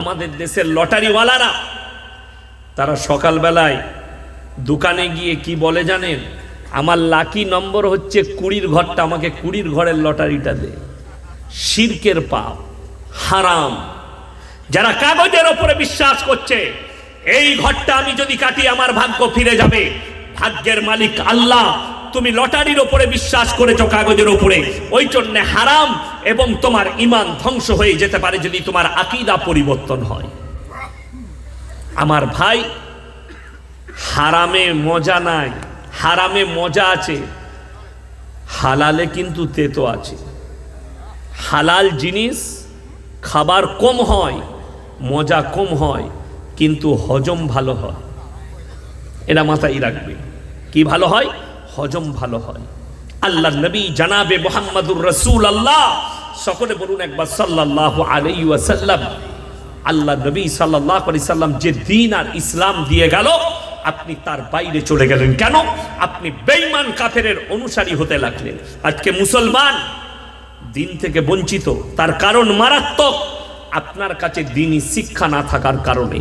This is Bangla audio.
আমাদের দেশের লটারিওয়ালারা তারা সকালবেলায় দোকানে গিয়ে কি বলে জানেন, আমার লাকি নম্বর হচ্ছে 20 ঘরটা, আমাকে 20 ঘরের লটারিটা দে। শিরকের পাপ, হারাম। যারা কাগজের ওপরে বিশ্বাস করছে এই ঘরটা আমি যদি কাটি আমার ভাগ্য ফিরে যাবে, ভাগ্যের মালিক আল্লাহ। তুমি লটারির ওপরে বিশ্বাস করেছো, কাগজের ওপরে, ওই জন্য হারাম এবং তোমার ঈমান ধ্বংস হয়ে যেতে পারে যদি তোমার আকীদা পরিবর্তন হয়। আমার ভাই, হারামে মজা নাই, হারামে মজা আছে, হালালে কিন্তু তেতো আছে। হালাল জিনিস খাবার কম হয়, মজা কম হয়, কিন্তু হজম ভালো হয়। এটা মাথায় রাখবে। কি ভালো হয়? হজম ভালো হয়। আল্লাহ নবী জানাবে মুহাম্মাদুর রাসূলুল্লাহ, সকলে বলুন একবার সাল্লাল্লাহু আলাইহি ওয়াসাল্লাম। আল্লাহ নবী সাল্লাল্লাহু আলাইহি সাল্লাম যে দ্বীন আর ইসলাম দিয়ে গেল, আপনি তার বাইরে চলে গেলেন কেন? আপনি বেঈমান কাফেরের অনুসারী হতে লাগলেন। আজকে মুসলমান দ্বীন থেকে বঞ্চিত, তার কারণ মারাত্মক। আপনার কাছে দ্বীনি শিক্ষা না থাকার কারণে।